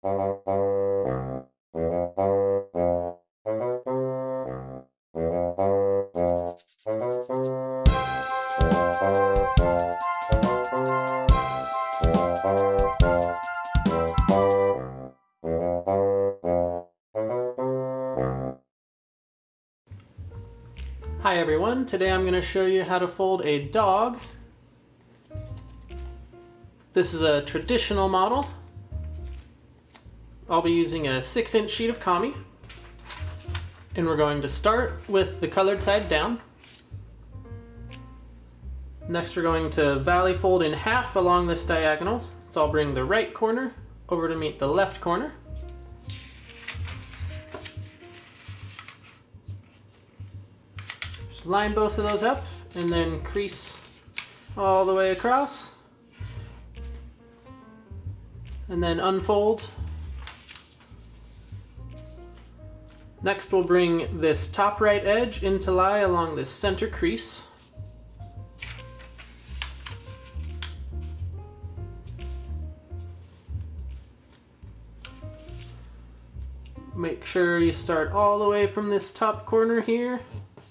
Hi everyone, today I'm going to show you how to fold a dog. This is a traditional model. I'll be using a 6-inch sheet of kami, and we're going to start with the colored side down. Next we're going to valley fold in half along this diagonal, so I'll bring the right corner over to meet the left corner. Line both of those up and then crease all the way across, and then unfold. Next we'll bring this top right edge into lie along this center crease. Make sure you start all the way from this top corner here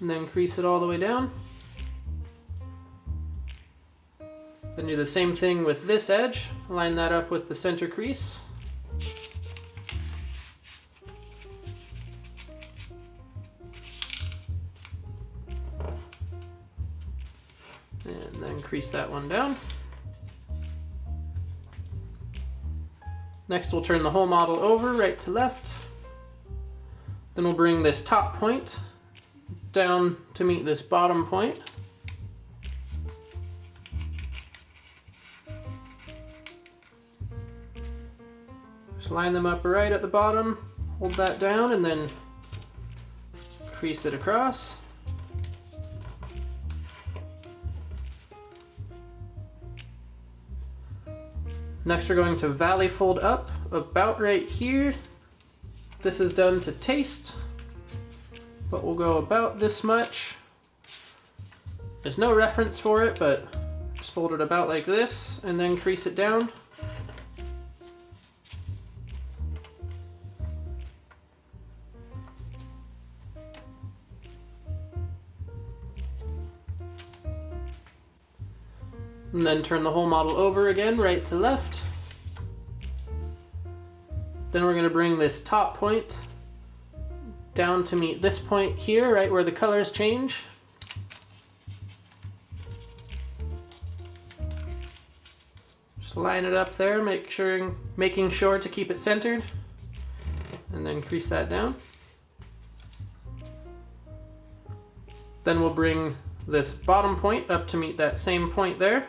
and then crease it all the way down. Then do the same thing with this edge. Line that up with the center crease. And then crease that one down. Next we'll turn the whole model over right to left. Then we'll bring this top point down to meet this bottom point. Just line them up right at the bottom, hold that down, and then crease it across. Next we're going to valley fold up about right here. This is done to taste, but we'll go about this much. There's no reference for it, but just fold it about like this and then crease it down. And then turn the whole model over again, right to left. Then we're going to bring this top point down to meet this point here, right where the colors change. Just line it up there, making sure to keep it centered, and then crease that down. Then we'll bring this bottom point up to meet that same point there,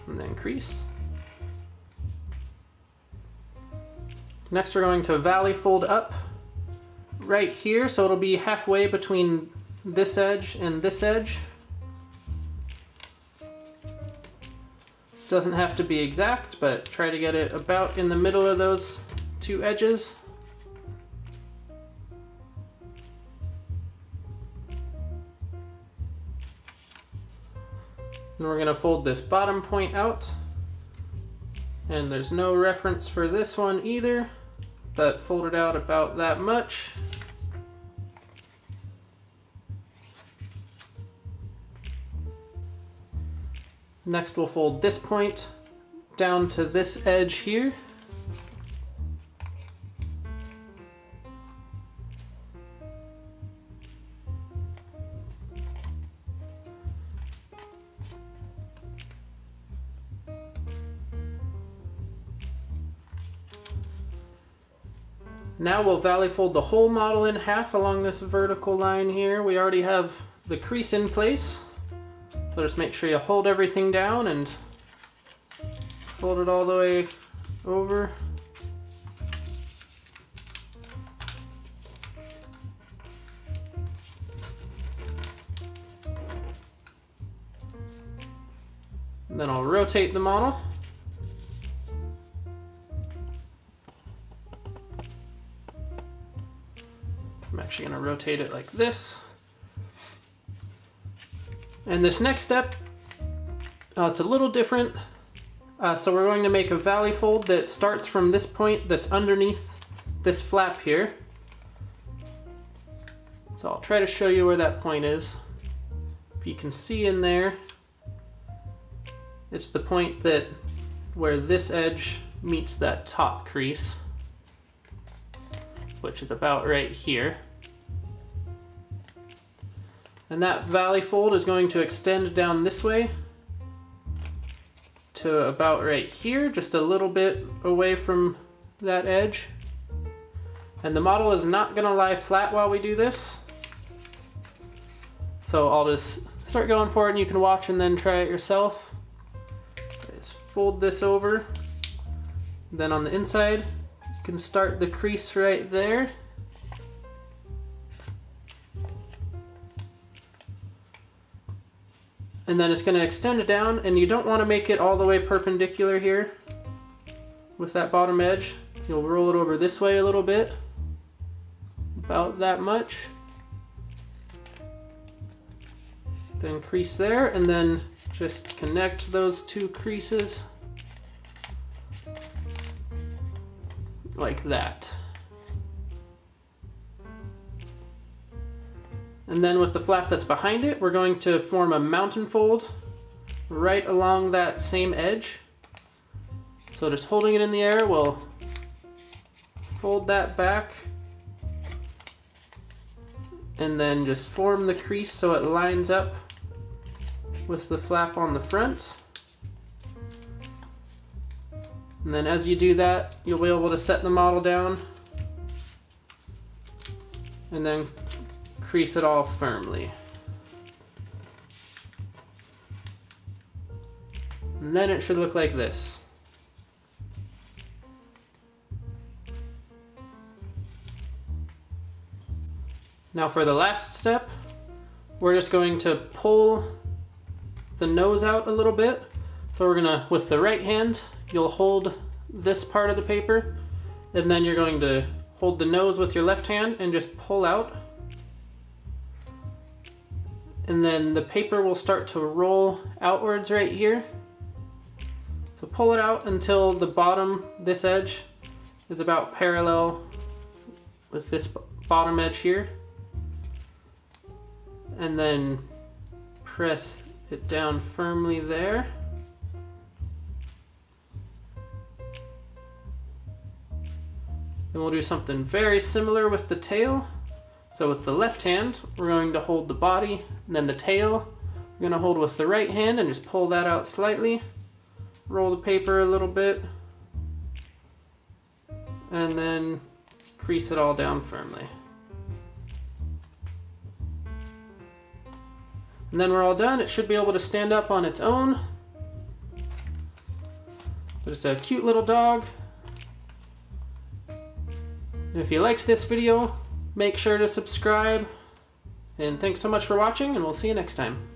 and then crease. Next we're going to valley fold up right here, so it'll be halfway between this edge and this edge. Doesn't have to be exact, but try to get it about in the middle of those two edges. And we're going to fold this bottom point out, and there's no reference for this one either, but fold it out about that much. Next we'll fold this point down to this edge here. Now we'll valley fold the whole model in half along this vertical line here. We already have the crease in place, so just make sure you hold everything down and fold it all the way over. And then I'll rotate the model. I'm actually going to rotate it like this. And this next step, it's a little different. So we're going to make a valley fold that starts from this point that's underneath this flap here. So I'll try to show you where that point is. If you can see in there, it's the point that where this edge meets that top crease, which is about right here. And that valley fold is going to extend down this way to about right here, just a little bit away from that edge. And the model is not going to lie flat while we do this. So I'll just start going for it and you can watch and then try it yourself. Just fold this over. Then on the inside, you can start the crease right there. And then it's going to extend down, and you don't want to make it all the way perpendicular here with that bottom edge. You'll roll it over this way a little bit, about that much. Then crease there, and then just connect those two creases like that. And then with the flap that's behind it, we're going to form a mountain fold right along that same edge. So just holding it in the air, we'll fold that back and then just form the crease so it lines up with the flap on the front. And then as you do that, you'll be able to set the model down and then crease it all firmly. And then it should look like this. Now for the last step, we're just going to pull the nose out a little bit. So we're gonna, with the right hand, you'll hold this part of the paper, and then you're going to hold the nose with your left hand and just pull out. And then the paper will start to roll outwards right here. So pull it out until the bottom, this edge, is about parallel with this bottom edge here. And then press it down firmly there. And we'll do something very similar with the tail. So with the left hand, we're going to hold the body, and then the tail, we're going to hold with the right hand and just pull that out slightly. Roll the paper a little bit, and then crease it all down firmly. And then we're all done. It should be able to stand up on its own. Just a cute little dog. And if you liked this video, make sure to subscribe, and thanks so much for watching, and we'll see you next time.